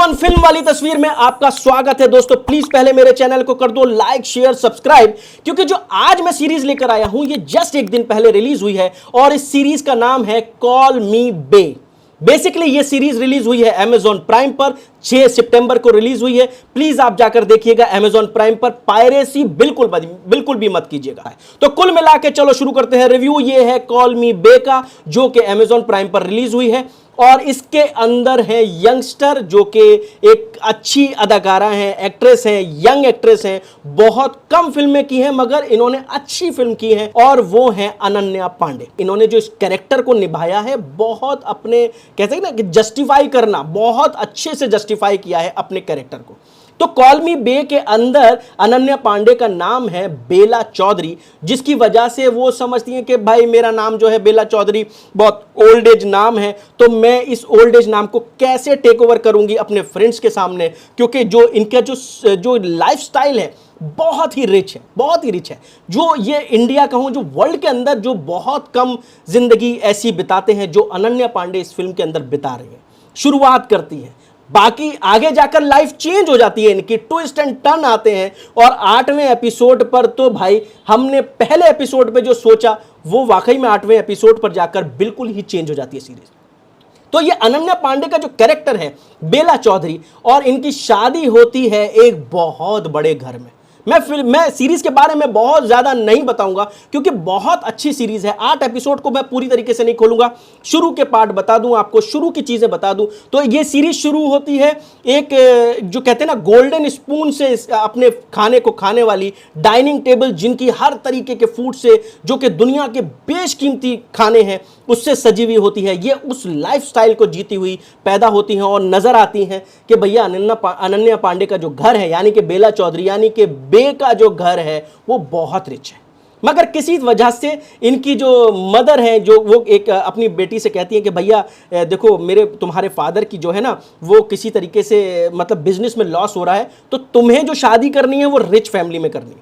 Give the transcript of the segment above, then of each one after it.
Everyone, film वाली तस्वीर में आपका स्वागत है। दोस्तों प्लीज पहले मेरे चैनल को कर दो लाइक शेयर सब्सक्राइब, क्योंकि जो आज मैं सीरीज लेकर आया हूं ये जस्ट एक दिन पहले रिलीज हुई है और इस सीरीज का नाम है कॉल मी बे। बेसिकली ये सीरीज रिलीज हुई है अमेजॉन प्राइम पर, 6 सितंबर को रिलीज हुई है। प्लीज आप जाकर देखिएगा अमेजॉन प्राइम पर, पायरेसी बिल्कुल भी मत कीजिएगा। तो कुल मिला के चलो शुरू करते हैं रिव्यू। ये है कॉल मी बे का, जो कि अमेजॉन प्राइम पर रिलीज हुई है और इसके अंदर है यंगस्टर जो कि एक अच्छी अदाकारा हैं, एक्ट्रेस हैं, यंग एक्ट्रेस हैं। बहुत कम फिल्में की हैं मगर इन्होंने अच्छी फिल्म की है और वो है अनन्या पांडे। इन्होंने जो इस कैरेक्टर को निभाया है बहुत अपने कहते हैं ना कि जस्टिफाई करना, बहुत अच्छे से जस्टिफाई किया है अपने कैरेक्टर को। तो कॉल मी बे के अंदर अनन्या पांडे का नाम है बेला चौधरी, जिसकी वजह से वो समझती हैं कि भाई मेरा नाम जो है बेला चौधरी बहुत ओल्ड एज नाम है, तो मैं इस ओल्ड एज नाम को कैसे टेक ओवर करूंगी अपने फ्रेंड्स के सामने, क्योंकि जो इनका जो लाइफस्टाइल है बहुत ही रिच है, बहुत ही रिच है। जो ये इंडिया का हूं, जो वर्ल्ड के अंदर जो बहुत कम जिंदगी ऐसी बिताते हैं जो अनन्या पांडे इस फिल्म के अंदर बिता रही है। शुरुआत करती है, बाकी आगे जाकर लाइफ चेंज हो जाती है, इनकी ट्विस्ट एंड टर्न आते हैं और 8वें एपिसोड पर तो भाई हमने पहले एपिसोड पे जो सोचा वो वाकई में 8वें एपिसोड पर जाकर बिल्कुल ही चेंज हो जाती है सीरीज। तो ये अनन्या पांडे का जो कैरेक्टर है बेला चौधरी, और इनकी शादी होती है एक बहुत बड़े घर में। मैं सीरीज के बारे में बहुत ज्यादा नहीं बताऊंगा क्योंकि बहुत अच्छी सीरीज है। 8 एपिसोड को मैं पूरी तरीके से नहीं खोलूंगा, शुरू के पार्ट बता दूं आपको, शुरू की चीजें बता दूं। तो ये सीरीज शुरू होती है एक जो कहते हैं ना गोल्डन स्पून से अपने खाने को खाने वाली डाइनिंग टेबल, जिनकी हर तरीके के फूड से, जो कि दुनिया के बेशकीमती खाने हैं, उससे सजी हुई होती है। ये उस लाइफस्टाइल को जीती हुई पैदा होती हैं और नजर आती हैं कि भैया अनन्या पांडे का जो घर है, यानी कि बेला चौधरी यानी कि बे का जो घर है वो बहुत रिच है। मगर किसी वजह से इनकी जो मदर है, जो वो एक अपनी बेटी से कहती है कि भैया देखो तुम्हारे फादर की जो है ना वो किसी तरीके से मतलब बिजनेस में लॉस हो रहा है, तो तुम्हें जो शादी करनी है वो रिच फैमिली में करनी है।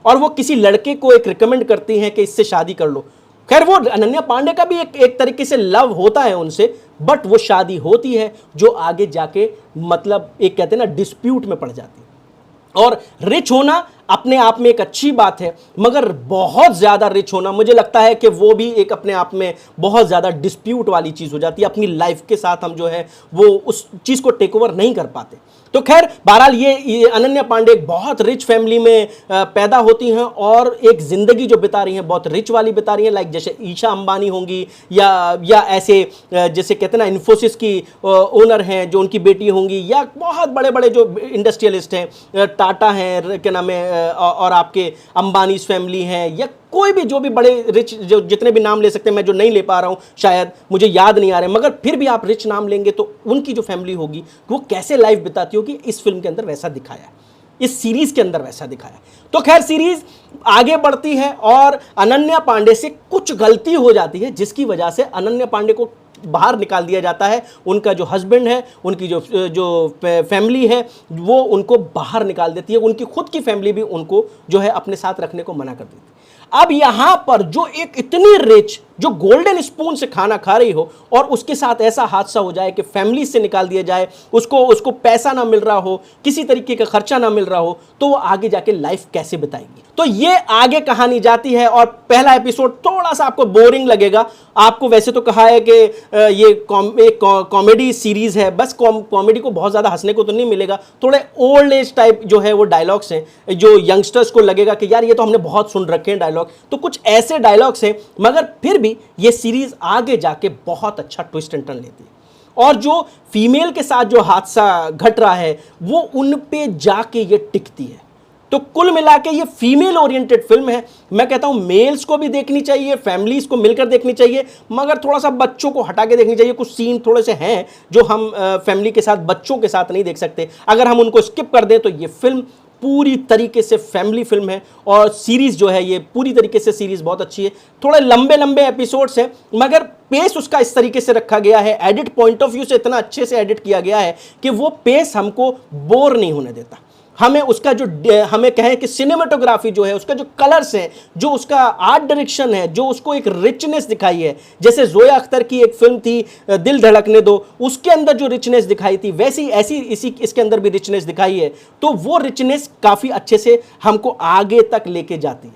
और वो किसी लड़के को एक रिकमेंड करती हैं कि इससे शादी कर लो। खैर वो अनन्या पांडे का भी एक तरीके से लव होता है उनसे, बट वो शादी होती है जो आगे जाके मतलब एक कहते हैं ना डिस्प्यूट में पड़ जाती है। और रिच होना अपने आप में एक अच्छी बात है, मगर बहुत ज़्यादा रिच होना मुझे लगता है कि वो भी एक अपने आप में बहुत ज़्यादा डिस्प्यूट वाली चीज़ हो जाती है। अपनी लाइफ के साथ हम जो है वो उस चीज़ को टेक ओवर नहीं कर पाते। तो खैर बहरहाल ये अनन्या पांडे एक बहुत रिच फैमिली में पैदा होती हैं और एक ज़िंदगी जो बिता रही हैं बहुत रिच वाली बिता रही हैं। लाइक जैसे ईशा अंबानी होंगी या ऐसे जैसे कहते हैं ना इन्फोसिस की ओनर हैं जो उनकी बेटी होंगी, या बहुत बड़े बड़े जो इंडस्ट्रियलिस्ट हैं, टाटा हैं, क्या नाम है, और आपके अंबानीज फैमिली हैं, या कोई भी जो भी बड़े रिच जो जितने भी नाम ले सकते हैं, मैं जो नहीं ले पा रहा हूं शायद मुझे याद नहीं आ रहे, मगर फिर भी आप रिच नाम लेंगे तो उनकी जो फैमिली होगी वो कैसे लाइफ बिताती होगी, इस फिल्म के अंदर वैसा दिखाया है, इस सीरीज के अंदर वैसा दिखाया। तो खैर सीरीज आगे बढ़ती है और अनन्या पांडे से कुछ गलती हो जाती है जिसकी वजह से अनन्या पांडे को बाहर निकाल दिया जाता है। उनका जो हस्बैंड है, उनकी जो फैमिली है वो उनको बाहर निकाल देती है। उनकी खुद की फैमिली भी उनको जो है अपने साथ रखने को मना कर देती है। अब यहां पर जो एक इतनी रिच जो गोल्डन स्पून से खाना खा रही हो और उसके साथ ऐसा हादसा हो जाए कि फैमिली से निकाल दिया जाए, उसको पैसा ना मिल रहा हो, किसी तरीके का खर्चा ना मिल रहा हो, तो वो आगे जाके लाइफ कैसे बिताएगी। तो ये आगे कहानी जाती है और पहला एपिसोड थोड़ा सा आपको बोरिंग लगेगा। आपको वैसे तो कहा है कि ये एक कॉमेडी सीरीज है, बस कॉमेडी को बहुत ज़्यादा हंसने को तो नहीं मिलेगा। थोड़े ओल्ड एज टाइप जो है वो डायलॉग्स हैं जो यंगस्टर्स को लगेगा कि यार ये तो हमने बहुत सुन रखे हैं डायलॉग, तो कुछ ऐसे डायलॉग्स हैं, मगर फिर भी ये सीरीज आगे जाके बहुत अच्छा ट्विस्ट एंड टर्न लेती है। और जो फीमेल के साथ जो हादसा घट रहा है वो उन पे जाके ये टिकती है। तो कुल मिला के ये फीमेल ओरिएंटेड फिल्म है। मैं कहता हूं मेल्स को भी देखनी चाहिए, फैमिलीज को मिलकर देखनी चाहिए, मगर थोड़ा सा बच्चों को हटा के देखनी चाहिए। कुछ सीन थोड़े से हैं जो हम फैमिली के साथ बच्चों के साथ नहीं देख सकते। अगर हम उनको स्किप कर दें तो ये फिल्म पूरी तरीके से फैमिली फिल्म है। और सीरीज जो है ये पूरी तरीके से सीरीज बहुत अच्छी है। थोड़े लंबे लंबे एपिसोड्स हैं मगर पेस उसका इस तरीके से रखा गया है, एडिट पॉइंट ऑफ व्यू से इतना अच्छे से एडिट किया गया है कि वो पेस हमको बोर नहीं होने देता। हमें उसका जो हमें कहें कि सिनेमेटोग्राफी जो है, उसका जो कलर्स है, जो उसका आर्ट डायरेक्शन है, जो उसको एक रिचनेस दिखाई है, जैसे जोया अख्तर की एक फिल्म थी दिल धड़कने दो, उसके अंदर जो रिचनेस दिखाई थी वैसी ऐसी इसके अंदर भी रिचनेस दिखाई है। तो वो रिचनेस काफ़ी अच्छे से हमको आगे तक लेके जाती है।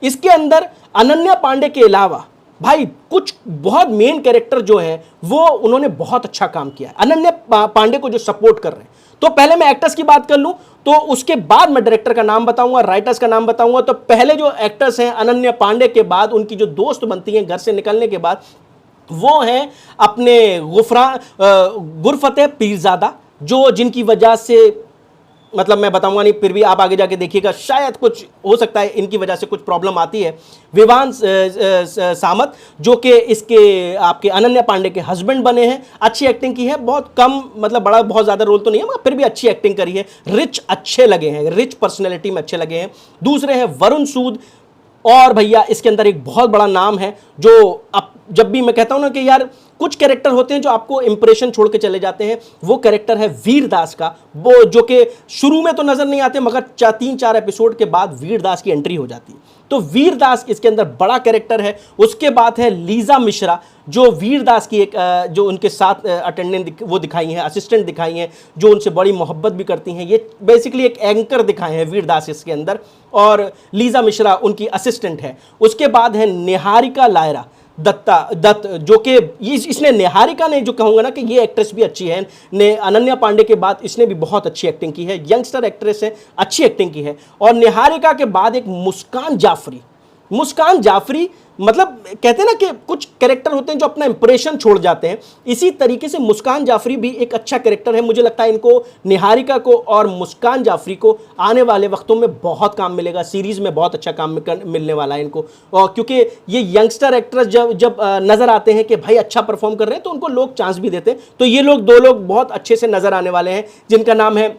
इसके अंदर अनन्या पांडे के अलावा भाई कुछ बहुत मेन कैरेक्टर जो है वो उन्होंने बहुत अच्छा काम किया है, अनन्या पांडे को जो सपोर्ट कर रहे हैं। तो पहले मैं एक्टर्स की बात कर लूं, तो उसके बाद मैं डायरेक्टर का नाम बताऊंगा, राइटर्स का नाम बताऊंगा। तो पहले जो एक्टर्स हैं अनन्या पांडे के बाद उनकी जो दोस्त बनती हैं घर से निकलने के बाद, वो हैं अपने गुरफतेह पीरजादा, जो जिनकी वजह से मतलब मैं बताऊंगा नहीं, फिर भी आप आगे जाके देखिएगा, शायद कुछ हो सकता है इनकी वजह से कुछ प्रॉब्लम आती है। विवान सामत जो कि इसके आपके अनन्या पांडे के हस्बैंड बने हैं, अच्छी एक्टिंग की है, बहुत कम मतलब बड़ा बहुत ज़्यादा रोल तो नहीं है मगर फिर भी अच्छी एक्टिंग करी है, रिच अच्छे लगे हैं, रिच पर्सनैलिटी में अच्छे लगे हैं। दूसरे हैं वरुण सूद, और भैया इसके अंदर एक बहुत बड़ा नाम है जो अब जब भी मैं कहता हूं ना कि यार कुछ कैरेक्टर होते हैं जो आपको इंप्रेशन छोड़ के चले जाते हैं, वो कैरेक्टर है वीरदास का, वो जो कि शुरू में तो नजर नहीं आते मगर 3-4 एपिसोड के बाद वीरदास की एंट्री हो जाती है। तो वीरदास इसके अंदर बड़ा कैरेक्टर है। उसके बाद है लीजा मिश्रा, जो वीरदास की एक जो उनके साथ अटेंडेंट वो दिखाई हैं, असिस्टेंट दिखाई हैं, जो उनसे बड़ी मोहब्बत भी करती हैं। ये बेसिकली एक एंकर दिखाए हैं वीरदास इसके अंदर, और लीजा मिश्रा उनकी असिस्टेंट है। उसके बाद है निहारिका लायरा दत्त, जो कि इसने निहारिका ने जो कहूँगा ना कि ये एक्ट्रेस भी अच्छी है, ने अनन्या पांडे के बाद इसने भी बहुत अच्छी एक्टिंग की है, यंगस्टर एक्ट्रेस है, अच्छी एक्टिंग की है। और निहारिका के बाद एक मुस्कान जाफरी मतलब कहते हैं ना कि कुछ कैरेक्टर होते हैं जो अपना इंप्रेशन छोड़ जाते हैं, इसी तरीके से मुस्कान जाफरी भी एक अच्छा कैरेक्टर है। मुझे लगता है इनको, निहारिका को और मुस्कान जाफरी को आने वाले वक्तों में बहुत काम मिलेगा, सीरीज में बहुत अच्छा काम मिलने वाला है इनको। और क्योंकि ये यंगस्टर एक्ट्रेस जब नजर आते हैं कि भाई अच्छा परफॉर्म कर रहे हैं तो उनको लोग चांस भी देते हैं। तो ये लोग दो लोग बहुत अच्छे से नजर आने वाले हैं, जिनका नाम है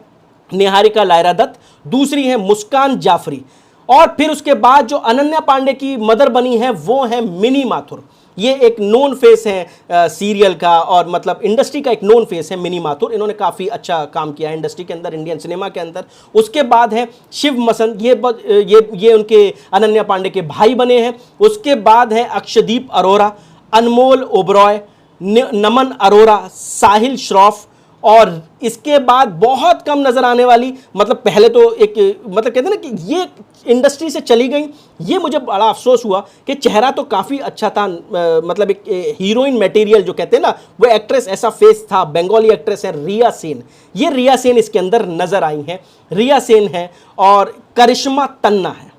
निहारिका लायरा दत्त, दूसरी है मुस्कान जाफरी। और फिर उसके बाद जो अनन्या पांडे की मदर बनी है वो है मिनी माथुर। ये एक नोन फेस है सीरियल का, और मतलब इंडस्ट्री का एक नोन फेस है मिनी माथुर। इन्होंने काफ़ी अच्छा काम किया है इंडस्ट्री के अंदर, इंडियन सिनेमा के अंदर। उसके बाद है शिव मसंद, ये उनके अनन्या पांडे के भाई बने हैं। उसके बाद है अक्षदीप अरोरा, अनमोल ओबरॉय, नमन अरोरा, साहिल श्रॉफ। और इसके बाद बहुत कम नजर आने वाली, मतलब पहले तो एक मतलब कहते हैं ना कि ये इंडस्ट्री से चली गई, ये मुझे बड़ा अफसोस हुआ कि चेहरा तो काफ़ी अच्छा था, मतलब एक हीरोइन मटेरियल जो कहते हैं ना, वो एक्ट्रेस ऐसा फेस था। बंगाली एक्ट्रेस है रिया सेन, ये रिया सेन इसके अंदर नजर आई हैं। रिया सेन है और करिश्मा तन्ना है।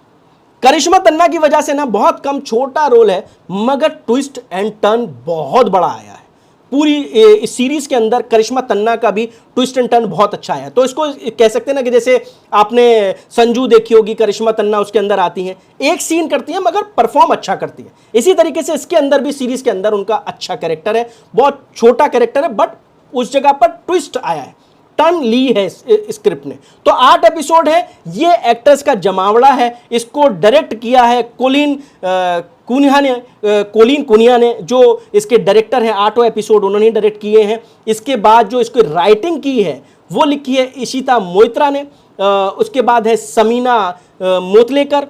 करिश्मा तन्ना की वजह से ना बहुत कम छोटा रोल है मगर ट्विस्ट एंड टर्न बहुत बड़ा आया है। पूरी इस सीरीज के अंदर करिश्मा तन्ना का भी ट्विस्ट एंड टर्न बहुत अच्छा है। तो इसको कह सकते हैं ना कि जैसे आपने संजू देखी होगी, करिश्मा तन्ना उसके अंदर आती हैं, एक सीन करती हैं मगर परफॉर्म अच्छा करती है। इसी तरीके से इसके अंदर भी सीरीज के अंदर उनका अच्छा कैरेक्टर है, बहुत छोटा कैरेक्टर है बट उस जगह पर ट्विस्ट आया है, टर्न ली है स्क्रिप्ट ने। तो 8 एपिसोड है, ये एक्टर्स का जमावड़ा है। इसको डायरेक्ट किया है कोलिन कुनिया ने, जो इसके डायरेक्टर हैं। 8 एपिसोड उन्होंने डायरेक्ट किए हैं। इसके बाद जो इसको राइटिंग की है वो लिखी है इशिता मोइत्रा ने। उसके बाद है समीना मोतलेकर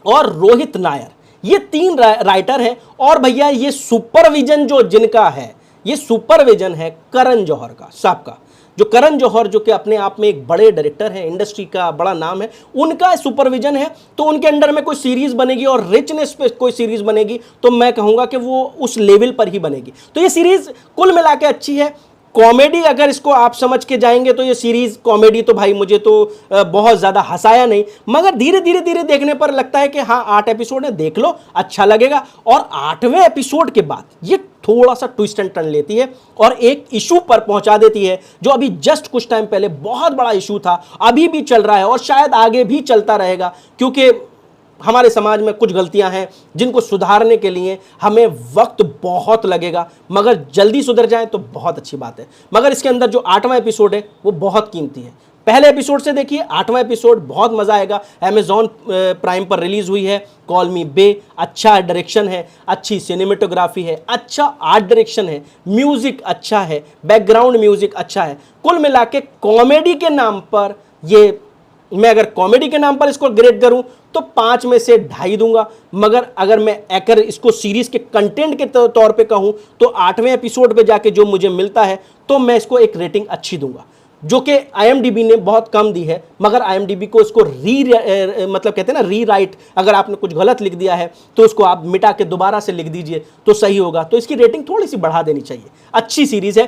और रोहित नायर, ये 3 राइटर हैं। और भैया ये सुपरविजन जो जिनका है, ये सुपरविजन है करण जौहर का साहब का। जो करण जौहर जो कि अपने आप में एक बड़े डायरेक्टर हैं, इंडस्ट्री का बड़ा नाम है, उनका सुपरविजन है। तो उनके अंडर में कोई सीरीज बनेगी और रिचनेस पे कोई सीरीज बनेगी तो मैं कहूँगा कि वो उस लेवल पर ही बनेगी। तो ये सीरीज कुल मिला के अच्छी है। कॉमेडी अगर इसको आप समझ के जाएंगे तो ये सीरीज कॉमेडी तो भाई मुझे तो बहुत ज़्यादा हंसाया नहीं, मगर धीरे धीरे देखने पर लगता है कि हाँ 8 एपिसोड है, देख लो अच्छा लगेगा। और 8वें एपिसोड के बाद ये थोड़ा सा ट्विस्ट एंड टर्न लेती है और एक इशू पर पहुंचा देती है जो अभी जस्ट कुछ टाइम पहले बहुत बड़ा इशू था, अभी भी चल रहा है और शायद आगे भी चलता रहेगा, क्योंकि हमारे समाज में कुछ गलतियां हैं जिनको सुधारने के लिए हमें वक्त बहुत लगेगा, मगर जल्दी सुधर जाए तो बहुत अच्छी बात है। मगर इसके अंदर जो 8वां एपिसोड है वो बहुत कीमती है। पहले एपिसोड से देखिए, 8वां एपिसोड बहुत मजा आएगा। अमेजॉन प्राइम पर रिलीज हुई है। कॉल मी बे, अच्छा डायरेक्शन है, अच्छी सिनेमेटोग्राफी है, अच्छा आर्ट डायरेक्शन है, म्यूजिक अच्छा है, बैकग्राउंड म्यूजिक अच्छा है। कुल मिला के कॉमेडी के नाम पर ये मैं अगर कॉमेडी के नाम पर इसको ग्रेड करूं तो 5 में से 2.5 दूंगा, मगर अगर मैं अगर इसको सीरीज के कंटेंट के तौर पे कहूं तो 8वें एपिसोड पे जाके जो मुझे मिलता है तो मैं इसको एक रेटिंग अच्छी दूंगा, जो कि IMDb ने बहुत कम दी है। मगर IMDb को इसको मतलब कहते हैं ना रीराइट, अगर आपने कुछ गलत लिख दिया है तो उसको आप मिटा के दोबारा से लिख दीजिए तो सही होगा। तो इसकी रेटिंग थोड़ी सी बढ़ा देनी चाहिए। अच्छी सीरीज है,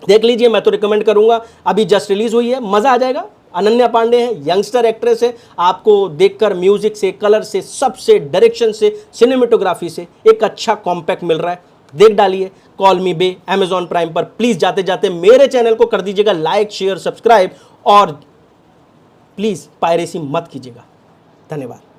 देख लीजिए, मैं तो रिकमेंड करूंगा। अभी जस्ट रिलीज हुई है, मजा आ जाएगा। अनन्या पांडे है, यंगस्टर एक्ट्रेस है, आपको देखकर म्यूजिक से, कलर से, सबसे, डायरेक्शन से, सिनेमेटोग्राफी से एक अच्छा कॉम्पैक्ट मिल रहा है। देख डालिए कॉल मी बे Amazon प्राइम पर। प्लीज जाते जाते मेरे चैनल को कर दीजिएगा लाइक, शेयर, सब्सक्राइब और प्लीज पायरेसी मत कीजिएगा। धन्यवाद।